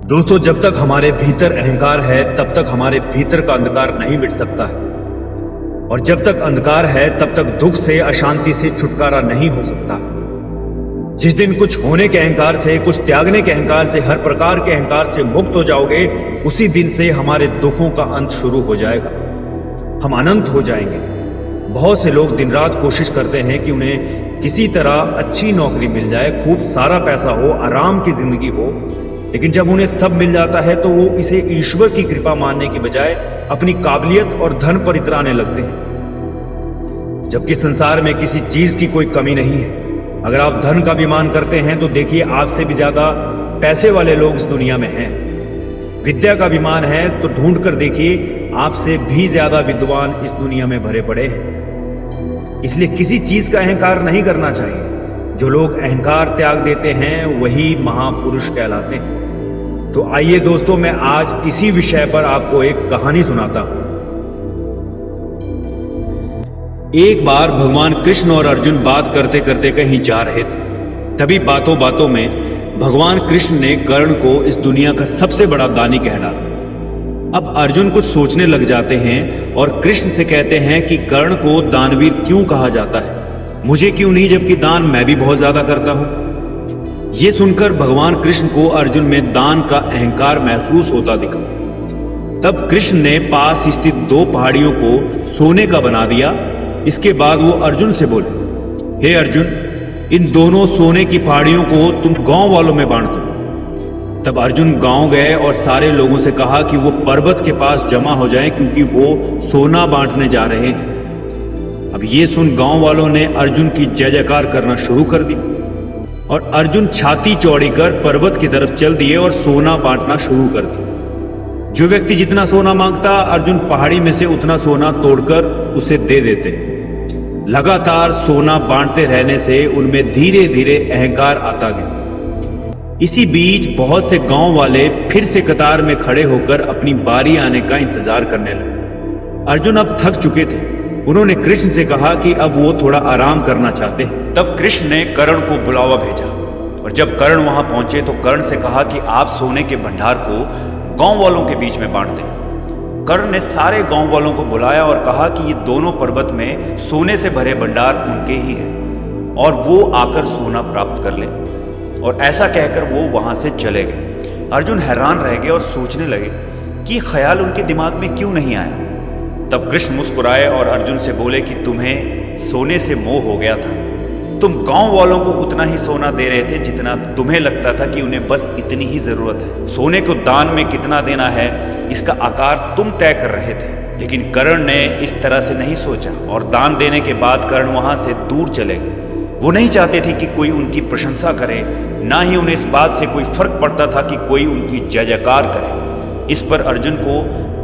दोस्तों, जब तक हमारे भीतर अहंकार है तब तक हमारे भीतर का अंधकार नहीं मिट सकता है, और जब तक अंधकार है तब तक दुख से, अशांति से छुटकारा नहीं हो सकता। जिस दिन कुछ होने के अहंकार से, कुछ त्यागने के अहंकार से, हर प्रकार के अहंकार से मुक्त हो जाओगे, उसी दिन से हमारे दुखों का अंत शुरू हो जाएगा। हम अनंत हो जाएंगे। बहुत से लोग दिन रात कोशिश करते हैं कि उन्हें किसी तरह अच्छी नौकरी मिल जाए, खूब सारा पैसा हो, आराम की जिंदगी हो, लेकिन जब उन्हें सब मिल जाता है तो वो इसे ईश्वर की कृपा मानने की बजाय अपनी काबिलियत और धन पर इतराने लगते हैं, जबकि संसार में किसी चीज की कोई कमी नहीं है। अगर आप धन का अभिमान करते हैं तो देखिए, आपसे भी ज्यादा पैसे वाले लोग इस दुनिया में हैं। विद्या का अभिमान है तो ढूंढ कर देखिए, आपसे भी ज्यादा विद्वान इस दुनिया में भरे पड़े हैं। इसलिए किसी चीज का अहंकार नहीं करना चाहिए। जो लोग अहंकार त्याग देते हैं वही महापुरुष कहलाते हैं। तो आइए दोस्तों, मैं आज इसी विषय पर आपको एक कहानी सुनाता हूं। एक बार भगवान कृष्ण और अर्जुन बात करते करते कहीं जा रहे थे। तभी बातों बातों में भगवान कृष्ण ने कर्ण को इस दुनिया का सबसे बड़ा दानी कह डाला। अब अर्जुन कुछ सोचने लग जाते हैं और कृष्ण से कहते हैं कि कर्ण को दानवीर क्यों कहा जाता है, मुझे क्यों नहीं, जबकि दान मैं भी बहुत ज्यादा करता हूं। यह सुनकर भगवान कृष्ण को अर्जुन में दान का अहंकार महसूस होता दिखा। तब कृष्ण ने पास स्थित दो पहाड़ियों को सोने का बना दिया। इसके बाद वो अर्जुन से बोले, हे अर्जुन, इन दोनों सोने की पहाड़ियों को तुम गांव वालों में बांट दो। तब अर्जुन गांव गए और सारे लोगों से कहा कि वो पर्वत के पास जमा हो जाएं, क्योंकि वो सोना बांटने जा रहे हैं। अब ये सुन गांव वालों ने अर्जुन की जय जयकार करना शुरू कर दी और अर्जुन छाती चौड़ी कर पर्वत की तरफ चल दिए और सोना बांटना शुरू कर दिया। जो व्यक्ति जितना सोना मांगता, अर्जुन पहाड़ी में से उतना सोना तोड़कर उसे दे देते। लगातार सोना बांटते रहने से उनमें धीरे धीरे अहंकार आता गया। इसी बीच बहुत से गांव वाले फिर से कतार में खड़े होकर अपनी बारी आने का इंतजार करने लगे। अर्जुन अब थक चुके थे। उन्होंने कृष्ण से कहा कि अब वो थोड़ा आराम करना चाहते हैं। तब कृष्ण ने कर्ण को बुलावा भेजा और जब कर्ण वहां पहुंचे तो कर्ण से कहा कि आप सोने के भंडार को गांव वालों के बीच में बांट दें। कर्ण ने सारे गांव वालों को बुलाया और कहा कि ये दोनों पर्वत में सोने से भरे भंडार उनके ही हैं और वो आकर सोना प्राप्त कर लें। और ऐसा कहकर वो वहां से चले गए। अर्जुन हैरान रह गए और सोचने लगे कि ख्याल उनके दिमाग में क्यों नहीं आया। तब कृष्ण मुस्कुराए और अर्जुन से बोले कि तुम्हें सोने से मोह हो गया था। तुम गांव वालों को उतना ही सोना दे रहे थे जितना तुम्हें लगता था कि उन्हें बस इतनी ही जरूरत है। सोने को दान में कितना देना है, इसका आकार तुम तय कर रहे थे। लेकिन कर्ण ने इस तरह से नहीं सोचा और दान देने के बाद कर्ण वहां से दूर चले गए। वो नहीं चाहते थे कि कोई उनकी प्रशंसा करे, ना ही उन्हें इस बात से कोई फर्क पड़ता था कि कोई उनकी जय जयकार करे। इस पर अर्जुन को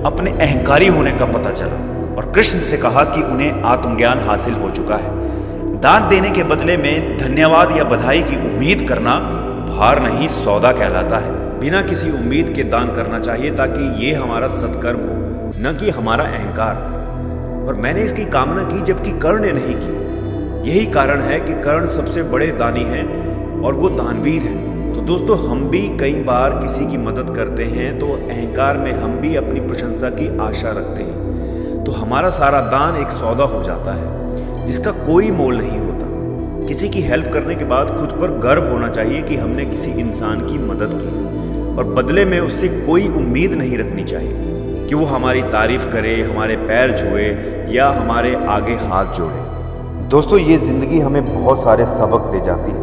अपने अहंकारी होने का पता चला और कृष्ण से कहा कि उन्हें आत्मज्ञान हासिल हो चुका है। दान देने के बदले में धन्यवाद या बधाई की उम्मीद करना उपहार नहीं, सौदा कहलाता है। बिना किसी उम्मीद के दान करना चाहिए ताकि ये हमारा सत्कर्म हो, न कि हमारा अहंकार। और मैंने इसकी कामना की जबकि कर्ण ने नहीं की। यही कारण है कि कर्ण सबसे बड़े दानी हैं और वो दानवीर हैं। तो दोस्तों, हम भी कई बार किसी की मदद करते हैं तो अहंकार में हम भी अपनी प्रशंसा की आशा रखते हैं, तो हमारा सारा दान एक सौदा हो जाता है जिसका कोई मोल नहीं होता। किसी की हेल्प करने के बाद खुद पर गर्व होना चाहिए कि हमने किसी इंसान की मदद की है और बदले में उससे कोई उम्मीद नहीं रखनी चाहिए कि वो हमारी तारीफ करे, हमारे पैर छुए या हमारे आगे हाथ जोड़े। दोस्तों, ये ज़िंदगी हमें बहुत सारे सबक दे जाती है।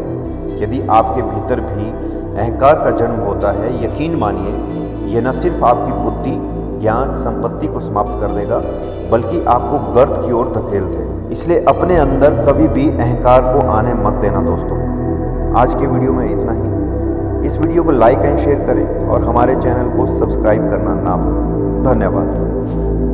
यदि आपके भीतर भी अहंकार का जन्म होता है, यकीन मानिए ये न सिर्फ आपकी बुद्धि, ज्ञान, संपत्ति को समाप्त कर देगा, बल्कि आपको गर्त की ओर धकेल देगा। इसलिए अपने अंदर कभी भी अहंकार को आने मत देना दोस्तों। आज के वीडियो में इतना ही। इस वीडियो को लाइक एंड शेयर करें और हमारे चैनल को सब्सक्राइब करना ना भूलें। धन्यवाद।